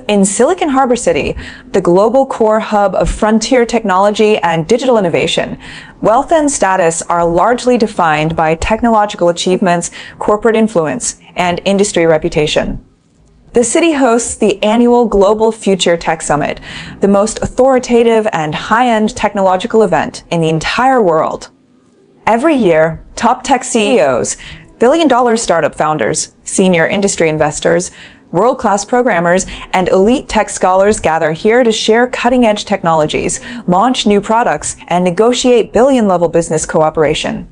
In Silicon Harbor City, the global core hub of frontier technology and digital innovation, wealth and status are largely defined by technological achievements, corporate influence, and industry reputation. The city hosts the annual Global Future Tech Summit, the most authoritative and high-end technological event in the entire world. Every year, top tech CEOs, billion-dollar startup founders, senior industry investors, world-class programmers, and elite tech scholars gather here to share cutting-edge technologies, launch new products, and negotiate billion-level business cooperation.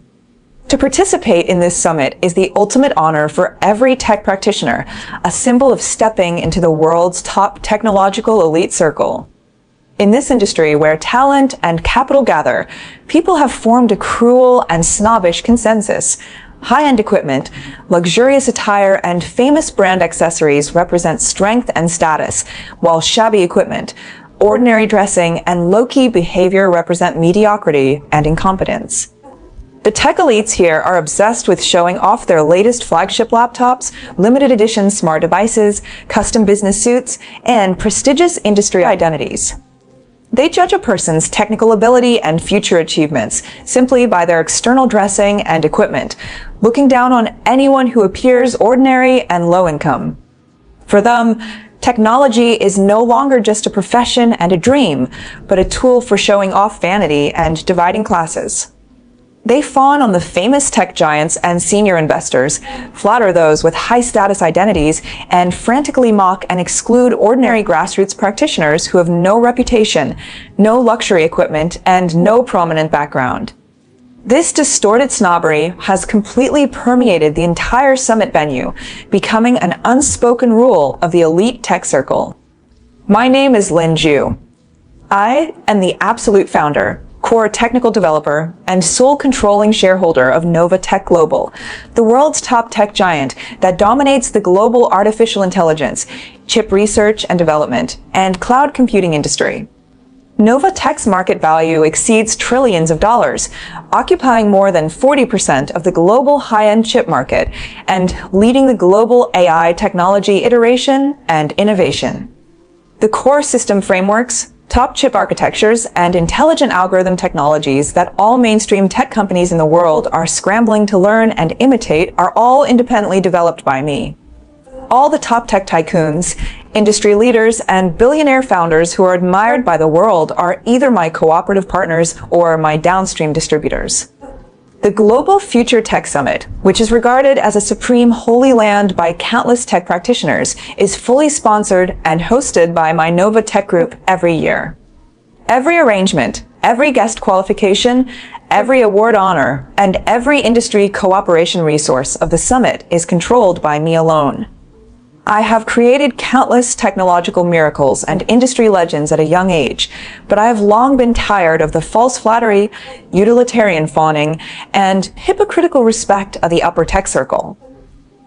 To participate in this summit is the ultimate honor for every tech practitioner, a symbol of stepping into the world's top technological elite circle. In this industry where talent and capital gather, people have formed a cruel and snobbish consensus. High-end equipment, luxurious attire, and famous brand accessories represent strength and status, while shabby equipment, ordinary dressing, and low-key behavior represent mediocrity and incompetence. The tech elites here are obsessed with showing off their latest flagship laptops, limited edition smart devices, custom business suits, and prestigious industry identities. They judge a person's technical ability and future achievements simply by their external dressing and equipment, looking down on anyone who appears ordinary and low income. For them, technology is no longer just a profession and a dream, but a tool for showing off vanity and dividing classes. They fawn on the famous tech giants and senior investors, flatter those with high-status identities, and frantically mock and exclude ordinary grassroots practitioners who have no reputation, no luxury equipment, and no prominent background. This distorted snobbery has completely permeated the entire summit venue, becoming an unspoken rule of the elite tech circle. My name is Lin Zhu. I am the absolute founder, core technical developer, and sole controlling shareholder of Nova Tech Global, the world's top tech giant that dominates the global artificial intelligence, chip research and development, and cloud computing industry. Nova Tech's market value exceeds trillions of dollars, occupying more than 40% of the global high-end chip market and leading the global AI technology iteration and innovation. The core system frameworks, top chip architectures, and intelligent algorithm technologies that all mainstream tech companies in the world are scrambling to learn and imitate are all independently developed by me. All the top tech tycoons, industry leaders, and billionaire founders who are admired by the world are either my cooperative partners or my downstream distributors. The Global Future Tech Summit, which is regarded as a supreme holy land by countless tech practitioners, is fully sponsored and hosted by my Nova Tech Group every year. Every arrangement, every guest qualification, every award honor, and every industry cooperation resource of the summit is controlled by me alone. I have created countless technological miracles and industry legends at a young age, but I have long been tired of the false flattery, utilitarian fawning, and hypocritical respect of the upper tech circle.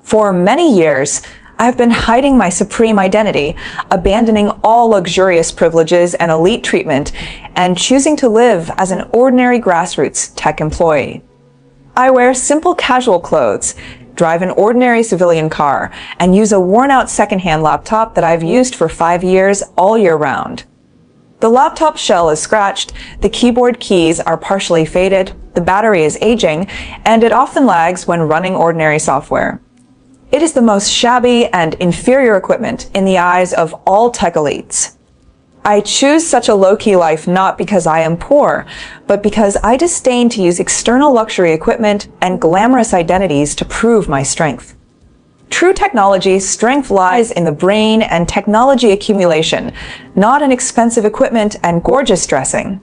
For many years, I have been hiding my supreme identity, abandoning all luxurious privileges and elite treatment, and choosing to live as an ordinary grassroots tech employee. I wear simple casual clothes, drive an ordinary civilian car, and use a worn-out second-hand laptop that I've used for 5 years all year round. The laptop shell is scratched, the keyboard keys are partially faded, the battery is aging, and it often lags when running ordinary software. It is the most shabby and inferior equipment in the eyes of all tech elites. I choose such a low-key life not because I am poor, but because I disdain to use external luxury equipment and glamorous identities to prove my strength. True technology's strength lies in the brain and technology accumulation, not in expensive equipment and gorgeous dressing.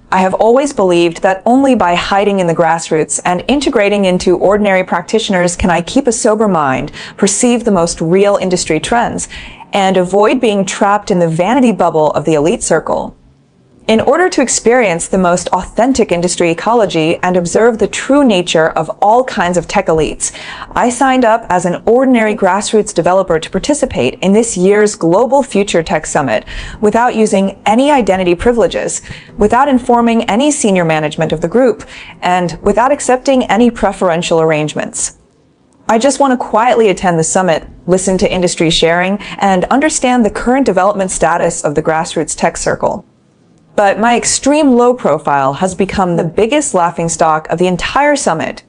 I have always believed that only by hiding in the grassroots and integrating into ordinary practitioners can I keep a sober mind, perceive the most real industry trends, and avoid being trapped in the vanity bubble of the elite circle. In order to experience the most authentic industry ecology and observe the true nature of all kinds of tech elites, I signed up as an ordinary grassroots developer to participate in this year's Global Future Tech Summit without using any identity privileges, without informing any senior management of the group, and without accepting any preferential arrangements. I just want to quietly attend the summit, listen to industry sharing, and understand the current development status of the grassroots tech circle. But my extreme low profile has become the biggest laughingstock of the entire summit.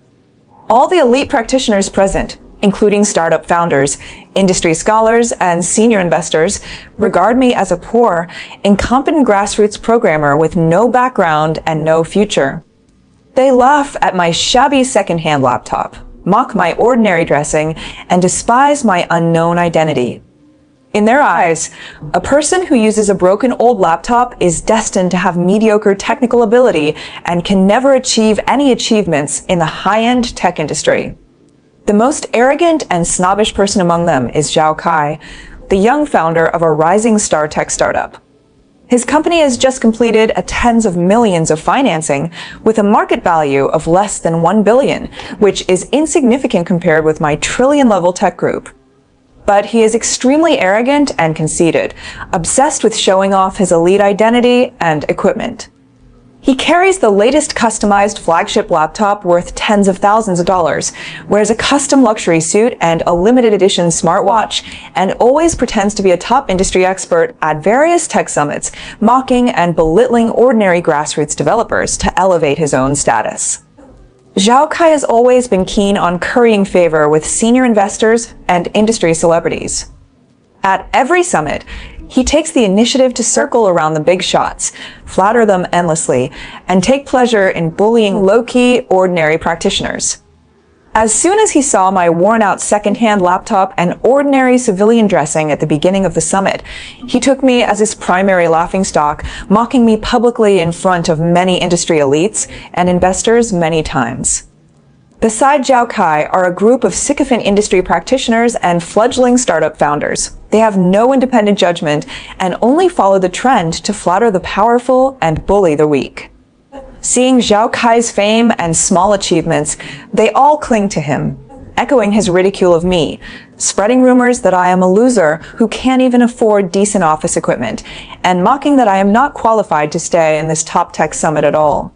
All the elite practitioners present, including startup founders, industry scholars, and senior investors, regard me as a poor, incompetent grassroots programmer with no background and no future. They laugh at my shabby second-hand laptop, mock my ordinary dressing, and despise my unknown identity. In their eyes, a person who uses a broken old laptop is destined to have mediocre technical ability and can never achieve any achievements in the high-end tech industry. The most arrogant and snobbish person among them is Zhao Kai, the young founder of a rising star tech startup. His company has just completed a tens of millions of financing with a market value of less than 1 billion, which is insignificant compared with my trillion-level tech group. But he is extremely arrogant and conceited, obsessed with showing off his elite identity and equipment. He carries the latest customized flagship laptop worth tens of thousands of dollars, wears a custom luxury suit and a limited edition smartwatch, and always pretends to be a top industry expert at various tech summits, mocking and belittling ordinary grassroots developers to elevate his own status. Zhao Kai has always been keen on currying favor with senior investors and industry celebrities. At every summit, he takes the initiative to circle around the big shots, flatter them endlessly, and take pleasure in bullying low-key, ordinary practitioners. As soon as he saw my worn-out second-hand laptop and ordinary civilian dressing at the beginning of the summit, he took me as his primary laughingstock, mocking me publicly in front of many industry elites and investors many times. Beside Zhao Kai are a group of sycophant industry practitioners and fledgling startup founders. They have no independent judgment and only follow the trend to flatter the powerful and bully the weak. Seeing Zhao Kai's fame and small achievements, they all cling to him, echoing his ridicule of me, spreading rumors that I am a loser who can't even afford decent office equipment, and mocking that I am not qualified to stay in this top tech summit at all.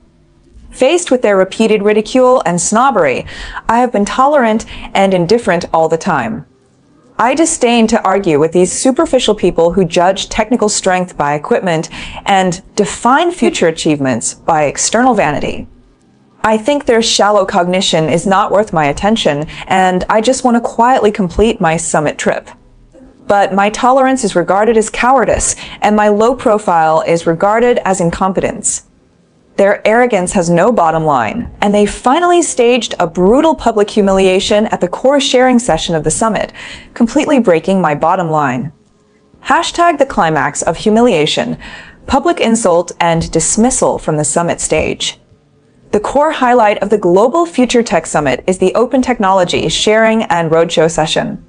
Faced with their repeated ridicule and snobbery, I have been tolerant and indifferent all the time. I disdain to argue with these superficial people who judge technical strength by equipment and define future achievements by external vanity. I think their shallow cognition is not worth my attention, and I just want to quietly complete my summit trip. But my tolerance is regarded as cowardice, and my low profile is regarded as incompetence. Their arrogance has no bottom line, and they finally staged a brutal public humiliation at the core sharing session of the summit, completely breaking my bottom line. Hashtag the climax of humiliation, public insult, and dismissal from the summit stage. The core highlight of the Global Future Tech Summit is the Open Technology Sharing and Roadshow session.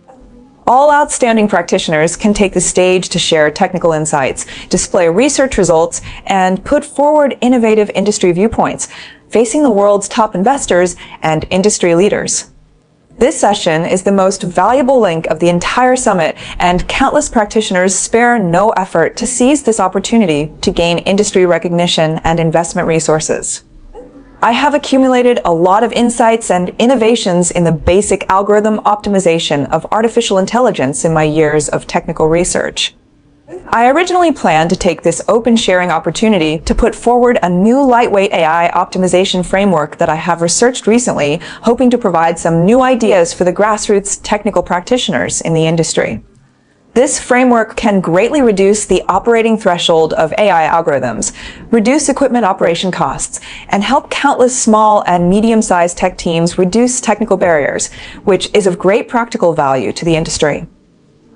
All outstanding practitioners can take the stage to share technical insights, display research results, and put forward innovative industry viewpoints, facing the world's top investors and industry leaders. This session is the most valuable link of the entire summit, and countless practitioners spare no effort to seize this opportunity to gain industry recognition and investment resources. I have accumulated a lot of insights and innovations in the basic algorithm optimization of artificial intelligence in my years of technical research. I originally planned to take this open sharing opportunity to put forward a new lightweight AI optimization framework that I have researched recently, hoping to provide some new ideas for the grassroots technical practitioners in the industry. This framework can greatly reduce the operating threshold of AI algorithms, reduce equipment operation costs, and help countless small and medium-sized tech teams reduce technical barriers, which is of great practical value to the industry.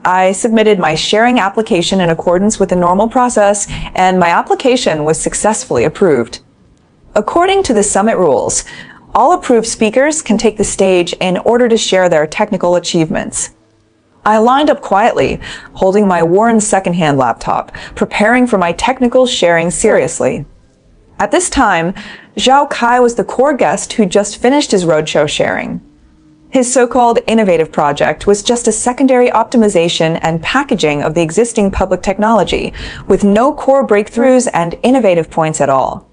I submitted my sharing application in accordance with the normal process, and my application was successfully approved. According to the summit rules, all approved speakers can take the stage in order to share their technical achievements. I lined up quietly, holding my worn second-hand laptop, preparing for my technical sharing seriously. At this time, Zhao Kai was the core guest who just finished his roadshow sharing. His so-called innovative project was just a secondary optimization and packaging of the existing public technology, with no core breakthroughs and innovative points at all.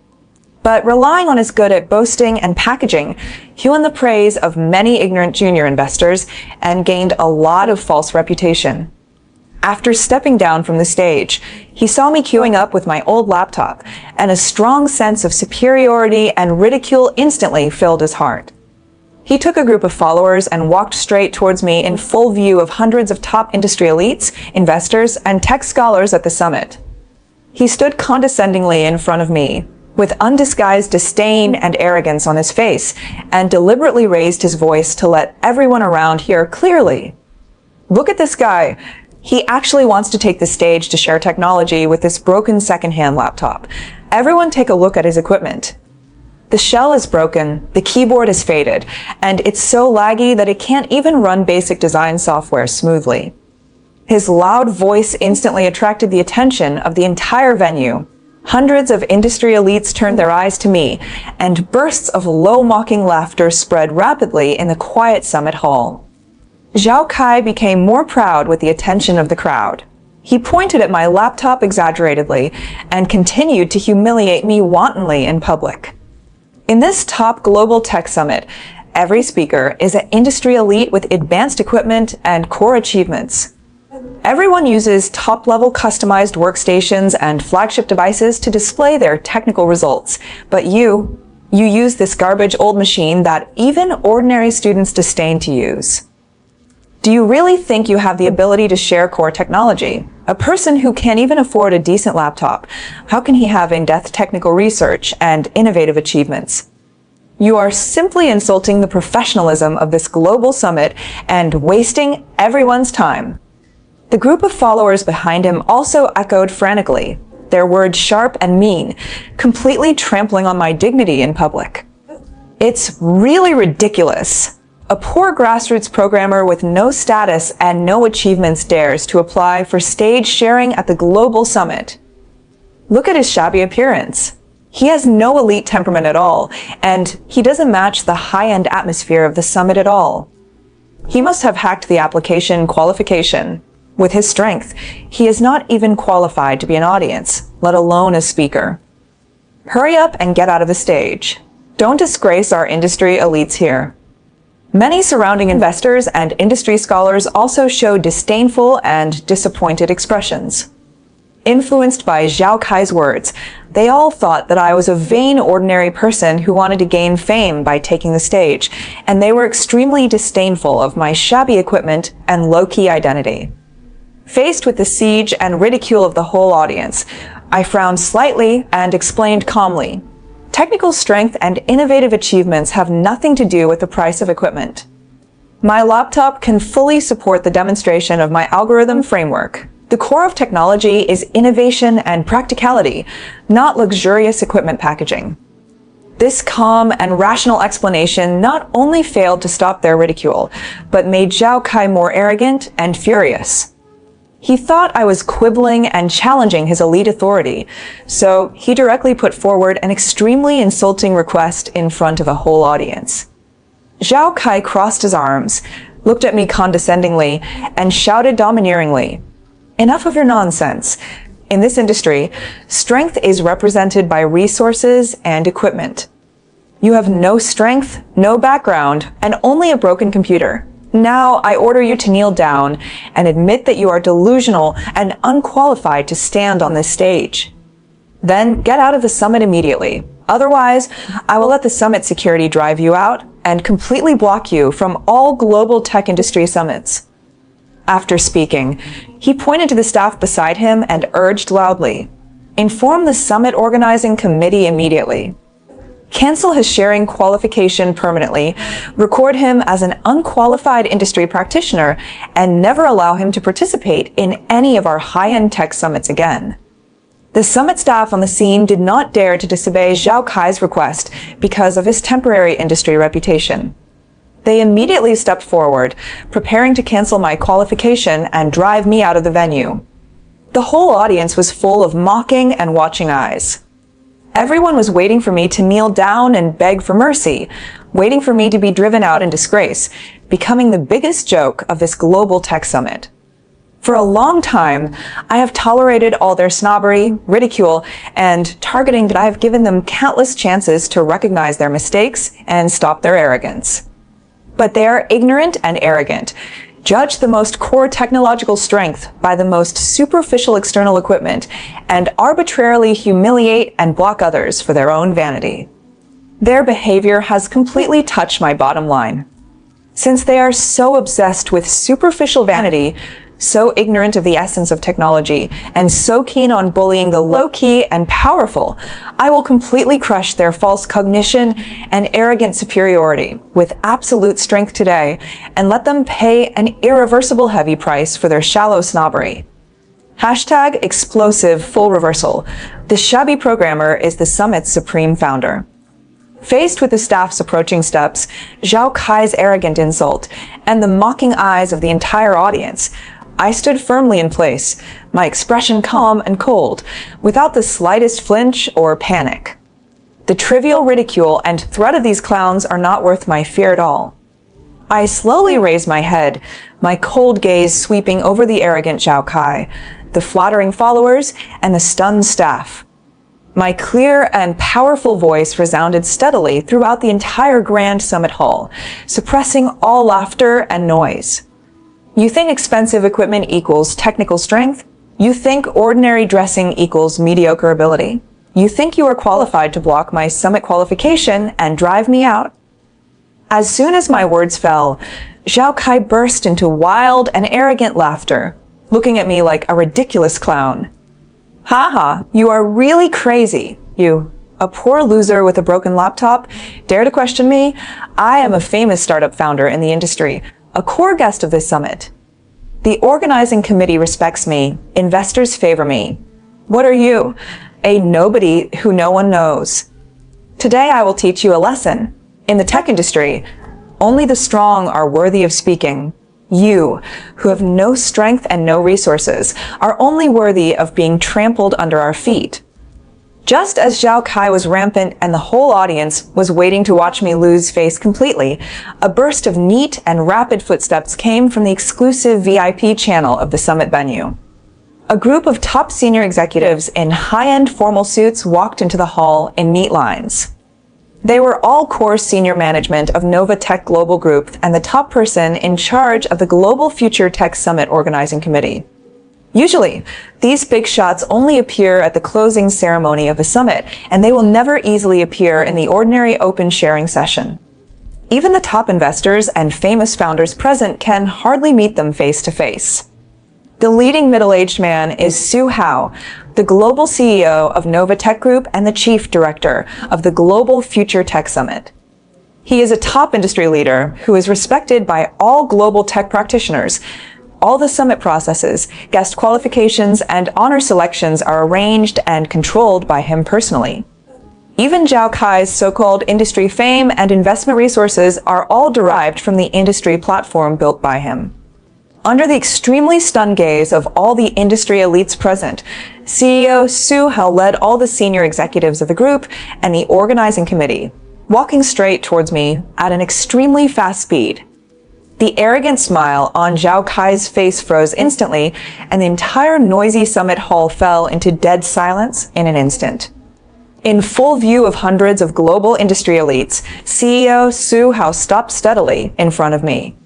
But relying on his good at boasting and packaging, he won the praise of many ignorant junior investors and gained a lot of false reputation. After stepping down from the stage, he saw me queuing up with my old laptop, and a strong sense of superiority and ridicule instantly filled his heart. He took a group of followers and walked straight towards me in full view of hundreds of top industry elites, investors, and tech scholars at the summit. He stood condescendingly in front of me, with undisguised disdain and arrogance on his face, and deliberately raised his voice to let everyone around hear clearly. Look at this guy. He actually wants to take the stage to share technology with this broken secondhand laptop. Everyone take a look at his equipment. The shell is broken, the keyboard is faded, and it's so laggy that it can't even run basic design software smoothly. His loud voice instantly attracted the attention of the entire venue. Hundreds of industry elites turned their eyes to me, and bursts of low mocking laughter spread rapidly in the quiet summit hall. Zhao Kai became more proud with the attention of the crowd. He pointed at my laptop exaggeratedly and continued to humiliate me wantonly in public. In this top global tech summit, every speaker is an industry elite with advanced equipment and core achievements. Everyone uses top-level customized workstations and flagship devices to display their technical results, but you use this garbage old machine that even ordinary students disdain to use. Do you really think you have the ability to share core technology? A person who can't even afford a decent laptop, how can he have in-depth technical research and innovative achievements? You are simply insulting the professionalism of this global summit and wasting everyone's time. The group of followers behind him also echoed frantically, their words sharp and mean, completely trampling on my dignity in public. It's really ridiculous. A poor grassroots programmer with no status and no achievements dares to apply for stage sharing at the global summit. Look at his shabby appearance. He has no elite temperament at all, and he doesn't match the high-end atmosphere of the summit at all. He must have hacked the application qualification. With his strength, he is not even qualified to be an audience, let alone a speaker. Hurry up and get out of the stage. Don't disgrace our industry elites here. Many surrounding investors and industry scholars also showed disdainful and disappointed expressions. Influenced by Zhao Kai's words, they all thought that I was a vain, ordinary person who wanted to gain fame by taking the stage, and they were extremely disdainful of my shabby equipment and low-key identity. Faced with the siege and ridicule of the whole audience, I frowned slightly and explained calmly, technical strength and innovative achievements have nothing to do with the price of equipment. My laptop can fully support the demonstration of my algorithm framework. The core of technology is innovation and practicality, not luxurious equipment packaging. This calm and rational explanation not only failed to stop their ridicule, but made Zhao Kai more arrogant and furious. He thought I was quibbling and challenging his elite authority, so he directly put forward an extremely insulting request in front of a whole audience. Zhao Kai crossed his arms, looked at me condescendingly, and shouted domineeringly, "Enough of your nonsense. In this industry, strength is represented by resources and equipment. You have no strength, no background, and only a broken computer. Now I order you to kneel down and admit that you are delusional and unqualified to stand on this stage. Then get out of the summit immediately. Otherwise, I will let the summit security drive you out and completely block you from all global tech industry summits." After speaking, he pointed to the staff beside him and urged loudly, "Inform the summit organizing committee immediately. Cancel his sharing qualification permanently, record him as an unqualified industry practitioner, and never allow him to participate in any of our high-end tech summits again." The summit staff on the scene did not dare to disobey Zhao Kai's request because of his temporary industry reputation. They immediately stepped forward, preparing to cancel my qualification and drive me out of the venue. The whole audience was full of mocking and watching eyes. Everyone was waiting for me to kneel down and beg for mercy, waiting for me to be driven out in disgrace, becoming the biggest joke of this global tech summit. For a long time, I have tolerated all their snobbery, ridicule, and targeting that I have given them countless chances to recognize their mistakes and stop their arrogance. But they are ignorant and arrogant, judge the most core technological strength by the most superficial external equipment, and arbitrarily humiliate and block others for their own vanity. Their behavior has completely touched my bottom line. Since they are so obsessed with superficial vanity, so ignorant of the essence of technology, and so keen on bullying the low-key and powerful, I will completely crush their false cognition and arrogant superiority with absolute strength today, and let them pay an irreversible heavy price for their shallow snobbery. Hashtag explosive full reversal. The shabby programmer is the summit's supreme founder. Faced with the staff's approaching steps, Zhao Kai's arrogant insult, and the mocking eyes of the entire audience, I stood firmly in place, my expression calm and cold, without the slightest flinch or panic. The trivial ridicule and threat of these clowns are not worth my fear at all. I slowly raised my head, my cold gaze sweeping over the arrogant Zhao Kai, the flattering followers, and the stunned staff. My clear and powerful voice resounded steadily throughout the entire Grand Summit Hall, suppressing all laughter and noise. You think expensive equipment equals technical strength? You think ordinary dressing equals mediocre ability? You think you are qualified to block my summit qualification and drive me out? As soon as my words fell, Zhao Kai burst into wild and arrogant laughter, looking at me like a ridiculous clown. Haha, you are really crazy, you. A poor loser with a broken laptop? Dare to question me? I am a famous startup founder in the industry, a core guest of this summit. The organizing committee respects me. Investors favor me. What are you? A nobody who no one knows. Today I will teach you a lesson. In the tech industry, only the strong are worthy of speaking. You, who have no strength and no resources, are only worthy of being trampled under our feet. Just as Zhao Kai was rampant and the whole audience was waiting to watch me lose face completely, a burst of neat and rapid footsteps came from the exclusive VIP channel of the summit venue. A group of top senior executives in high-end formal suits walked into the hall in neat lines. They were all core senior management of Nova Tech Global Group and the top person in charge of the Global Future Tech Summit Organizing Committee. Usually, these big shots only appear at the closing ceremony of a summit, and they will never easily appear in the ordinary open sharing session. Even the top investors and famous founders present can hardly meet them face to face. The leading middle-aged man is Su Hao, the global CEO of Nova Tech Group and the chief director of the Global Future Tech Summit. He is a top industry leader who is respected by all global tech practitioners. All the summit processes, guest qualifications, and honor selections are arranged and controlled by him personally. Even Zhao Kai's so-called industry fame and investment resources are all derived from the industry platform built by him. Under the extremely stunned gaze of all the industry elites present, CEO Su Hao led all the senior executives of the group and the organizing committee, walking straight towards me at an extremely fast speed. The arrogant smile on Zhao Kai's face froze instantly, and the entire noisy summit hall fell into dead silence in an instant. In full view of hundreds of global industry elites, CEO Su Hao stopped steadily in front of me.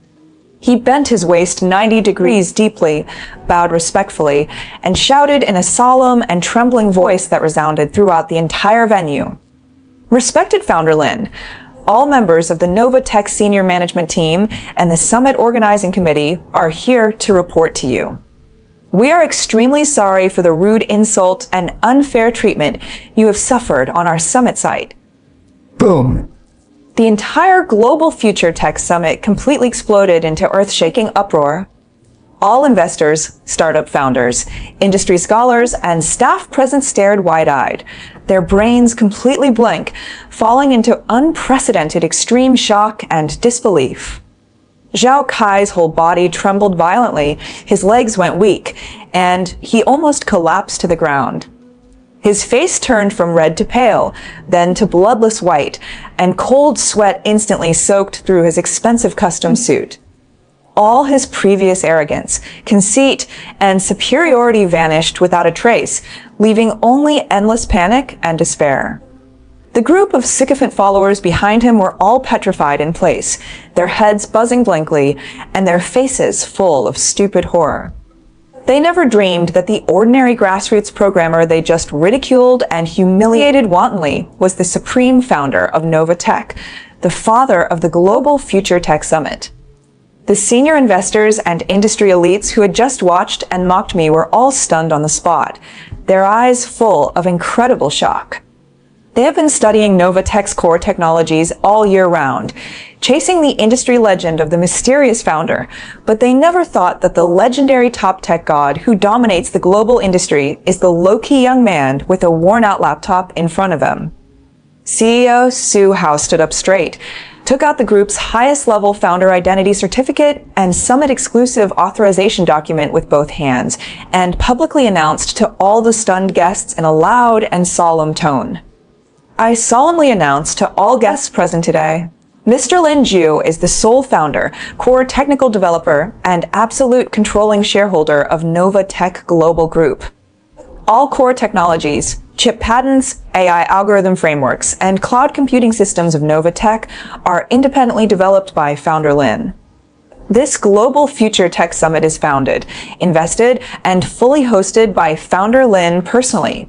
He bent his waist 90 degrees deeply, bowed respectfully, and shouted in a solemn and trembling voice that resounded throughout the entire venue. Respected Founder Lin, all members of the Nova Tech senior management team and the Summit Organizing Committee are here to report to you. We are extremely sorry for the rude insult and unfair treatment you have suffered on our summit site. Boom. The entire Global Future Tech Summit completely exploded into earth-shaking uproar. All investors, startup founders, industry scholars, and staff present stared wide-eyed, their brains completely blank, falling into unprecedented extreme shock and disbelief. Zhao Kai's whole body trembled violently, his legs went weak, and he almost collapsed to the ground. His face turned from red to pale, then to bloodless white, and cold sweat instantly soaked through his expensive custom suit. All his previous arrogance, conceit, and superiority vanished without a trace, leaving only endless panic and despair. The group of sycophant followers behind him were all petrified in place, their heads buzzing blankly, and their faces full of stupid horror. They never dreamed that the ordinary grassroots programmer they just ridiculed and humiliated wantonly was the supreme founder of Nova Tech, the father of the Global Future Tech Summit. The senior investors and industry elites who had just watched and mocked me were all stunned on the spot, their eyes full of incredible shock. They have been studying Nova Tech's core technologies all year round, chasing the industry legend of the mysterious founder, but they never thought that the legendary top tech god who dominates the global industry is the low-key young man with a worn-out laptop in front of him. CEO Su Hao stood up straight, took out the group's highest-level founder identity certificate and summit-exclusive authorization document with both hands, and publicly announced to all the stunned guests in a loud and solemn tone. I solemnly announce to all guests present today, Mr. Lin Zhu is the sole founder, core technical developer, and absolute controlling shareholder of Nova Tech Global Group. All core technologies, chip patents, AI algorithm frameworks, and cloud computing systems of Nova Tech are independently developed by founder Lin. This Global Future Tech Summit is founded, invested, and fully hosted by founder Lin personally.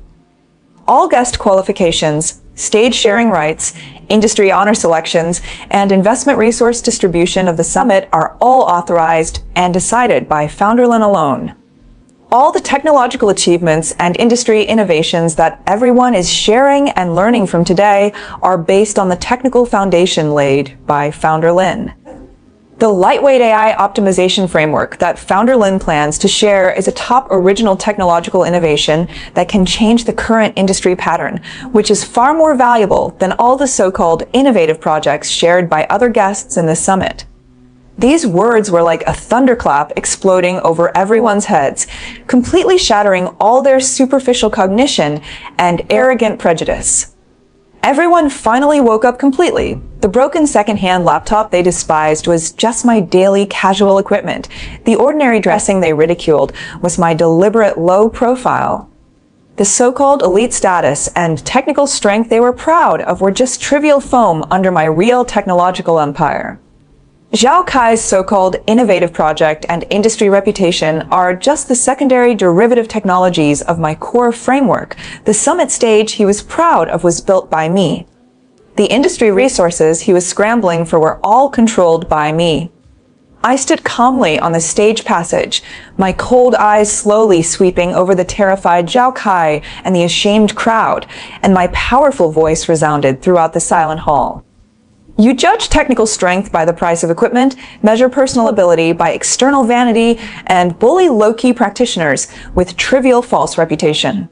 All guest qualifications, stage sharing rights, industry honor selections, and investment resource distribution of the summit are all authorized and decided by founder Lin alone. All the technological achievements and industry innovations that everyone is sharing and learning from today are based on the technical foundation laid by founder Lin. The lightweight AI optimization framework that founder Lin plans to share is a top original technological innovation that can change the current industry pattern, which is far more valuable than all the so-called innovative projects shared by other guests in this summit. These words were like a thunderclap exploding over everyone's heads, completely shattering all their superficial cognition and arrogant prejudice. Everyone finally woke up completely. The broken second-hand laptop they despised was just my daily casual equipment. The ordinary dressing they ridiculed was my deliberate low profile. The so-called elite status and technical strength they were proud of were just trivial foam under my real technological empire. Zhao Kai's so-called innovative project and industry reputation are just the secondary derivative technologies of my core framework. The summit stage he was proud of was built by me. The industry resources he was scrambling for were all controlled by me. I stood calmly on the stage passage, my cold eyes slowly sweeping over the terrified Zhao Kai and the ashamed crowd, and my powerful voice resounded throughout the silent hall. You judge technical strength by the price of equipment, measure personal ability by external vanity, and bully low-key practitioners with trivial false reputation.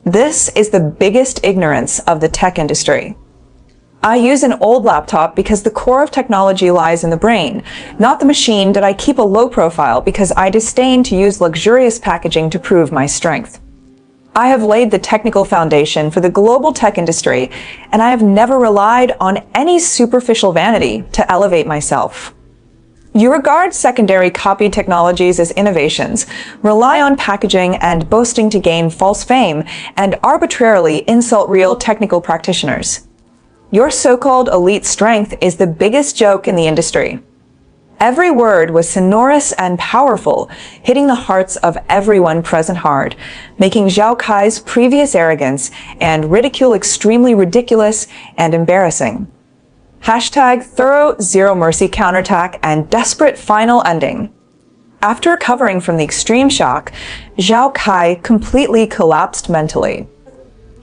This is the biggest ignorance of the tech industry. I use an old laptop because the core of technology lies in the brain, not the machine that I keep a low profile because I disdain to use luxurious packaging to prove my strength. I have laid the technical foundation for the global tech industry, and I have never relied on any superficial vanity to elevate myself. You regard secondary copy technologies as innovations, rely on packaging and boasting to gain false fame, and arbitrarily insult real technical practitioners. Your so-called elite strength is the biggest joke in the industry. Every word was sonorous and powerful, hitting the hearts of everyone present hard, making Zhao Kai's previous arrogance and ridicule extremely ridiculous and embarrassing. Hashtag thorough zero mercy counterattack and desperate final ending. After recovering from the extreme shock, Zhao Kai completely collapsed mentally.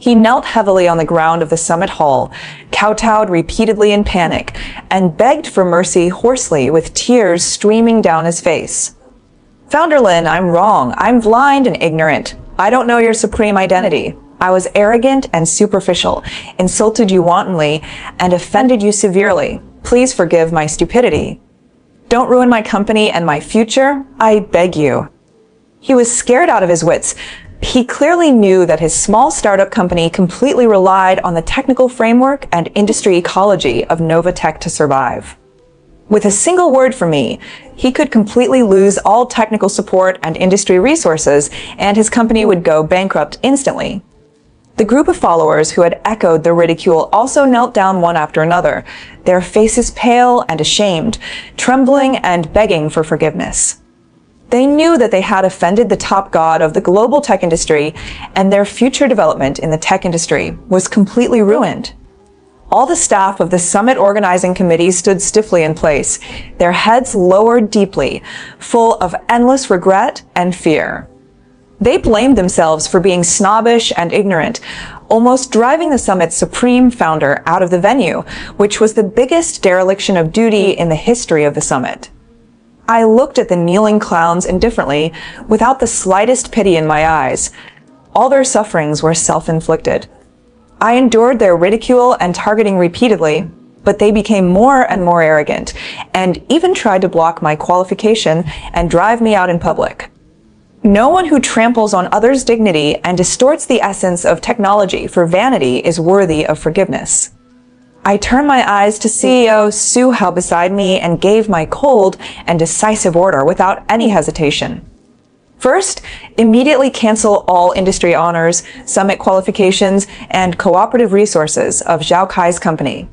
He knelt heavily on the ground of the summit hall, kowtowed repeatedly in panic, and begged for mercy hoarsely with tears streaming down his face. Founder Lin, I'm wrong. I'm blind and ignorant. I don't know your supreme identity. I was arrogant and superficial, insulted you wantonly, and offended you severely. Please forgive my stupidity. Don't ruin my company and my future. I beg you. He was scared out of his wits. He clearly knew that his small startup company completely relied on the technical framework and industry ecology of Nova Tech to survive. With a single word from me, he could completely lose all technical support and industry resources, and his company would go bankrupt instantly. The group of followers who had echoed the ridicule also knelt down one after another, their faces pale and ashamed, trembling and begging for forgiveness. They knew that they had offended the top god of the global tech industry, and their future development in the tech industry was completely ruined. All the staff of the summit organizing committee stood stiffly in place, their heads lowered deeply, full of endless regret and fear. They blamed themselves for being snobbish and ignorant, almost driving the summit's supreme founder out of the venue, which was the biggest dereliction of duty in the history of the summit. I looked at the kneeling clowns indifferently, without the slightest pity in my eyes. All their sufferings were self-inflicted. I endured their ridicule and targeting repeatedly, but they became more and more arrogant, and even tried to block my qualification and drive me out in public. No one who tramples on others' dignity and distorts the essence of technology for vanity is worthy of forgiveness. I turned my eyes to CEO Su Hao beside me and gave my cold and decisive order without any hesitation. First, immediately cancel all industry honors, summit qualifications, and cooperative resources of Zhao Kai's company.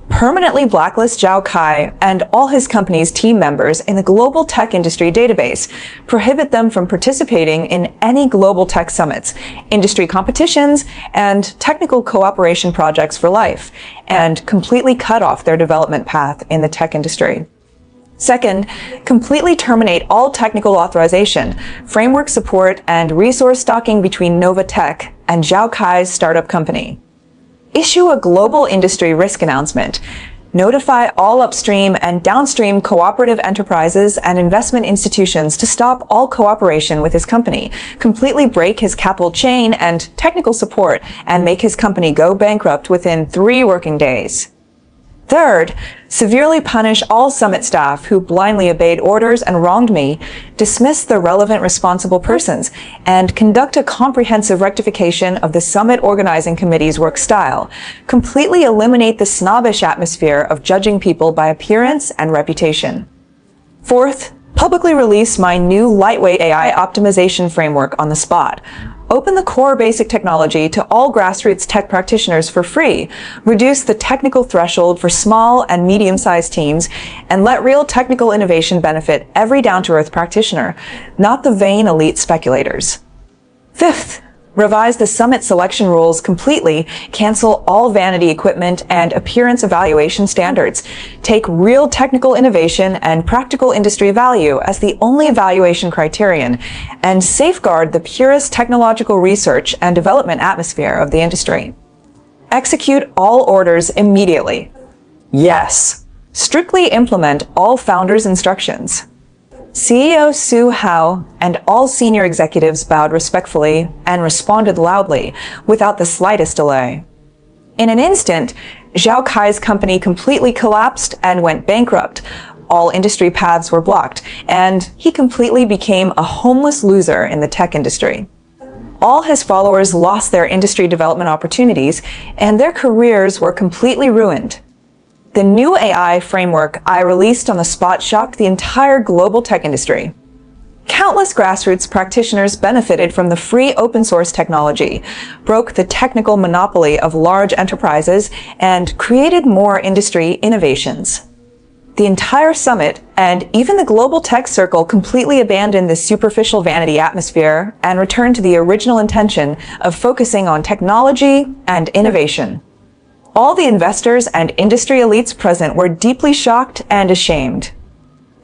Permanently blacklist Zhao Kai and all his company's team members in the global tech industry database, prohibit them from participating in any global tech summits, industry competitions, and technical cooperation projects for life, and completely cut off their development path in the tech industry. Second, completely terminate all technical authorization, framework support, and resource stocking between Nova Tech and Zhao Kai's startup company. Issue a global industry risk announcement. Notify all upstream and downstream cooperative enterprises and investment institutions to stop all cooperation with his company, completely break his capital chain and technical support, and make his company go bankrupt within 3 working days. Third, severely punish all summit staff who blindly obeyed orders and wronged me, dismiss the relevant responsible persons, and conduct a comprehensive rectification of the summit organizing committee's work style. Completely eliminate the snobbish atmosphere of judging people by appearance and reputation. Fourth, publicly release my new lightweight AI optimization framework on the spot. Open the core basic technology to all grassroots tech practitioners for free, reduce the technical threshold for small and medium-sized teams, and let real technical innovation benefit every down-to-earth practitioner, not the vain elite speculators. Fifth, revise the summit selection rules completely, cancel all vanity equipment and appearance evaluation standards, take real technical innovation and practical industry value as the only evaluation criterion, and safeguard the purest technological research and development atmosphere of the industry. Execute all orders immediately. Yes. Strictly implement all founders' instructions. CEO Su Hao and all senior executives bowed respectfully and responded loudly, without the slightest delay. In an instant, Zhao Kai's company completely collapsed and went bankrupt. All industry paths were blocked, and he completely became a homeless loser in the tech industry. All his followers lost their industry development opportunities, and their careers were completely ruined. The new AI framework I released on the spot shocked the entire global tech industry. Countless grassroots practitioners benefited from the free open source technology, broke the technical monopoly of large enterprises, and created more industry innovations. The entire summit and even the global tech circle completely abandoned this superficial vanity atmosphere and returned to the original intention of focusing on technology and innovation. All the investors and industry elites present were deeply shocked and ashamed.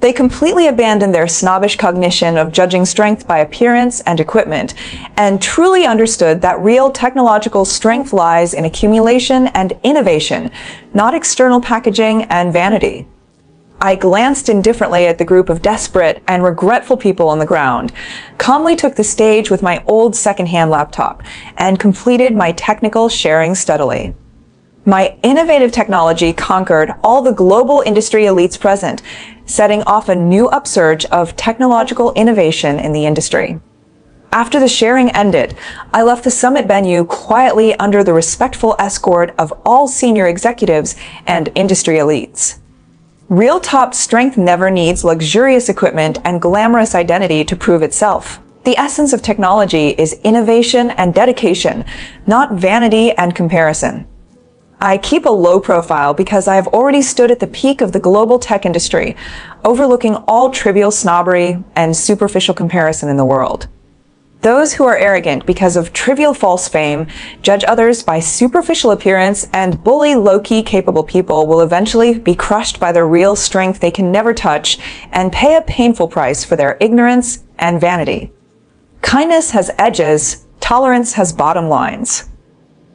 They completely abandoned their snobbish cognition of judging strength by appearance and equipment, and truly understood that real technological strength lies in accumulation and innovation, not external packaging and vanity. I glanced indifferently at the group of desperate and regretful people on the ground, calmly took the stage with my old secondhand laptop, and completed my technical sharing steadily. My innovative technology conquered all the global industry elites present, setting off a new upsurge of technological innovation in the industry. After the sharing ended, I left the summit venue quietly under the respectful escort of all senior executives and industry elites. Real top strength never needs luxurious equipment and glamorous identity to prove itself. The essence of technology is innovation and dedication, not vanity and comparison. I keep a low profile because I have already stood at the peak of the global tech industry, overlooking all trivial snobbery and superficial comparison in the world. Those who are arrogant because of trivial false fame, judge others by superficial appearance, and bully low-key capable people will eventually be crushed by the real strength they can never touch and pay a painful price for their ignorance and vanity. Kindness has edges, tolerance has bottom lines.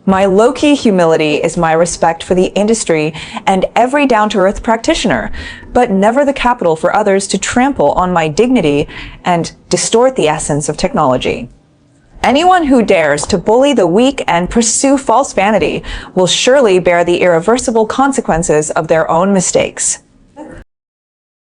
My low-key humility is my respect for the industry and every down-to-earth practitioner, but never the capital for others to trample on my dignity and distort the essence of technology. Anyone who dares to bully the weak and pursue false vanity will surely bear the irreversible consequences of their own mistakes.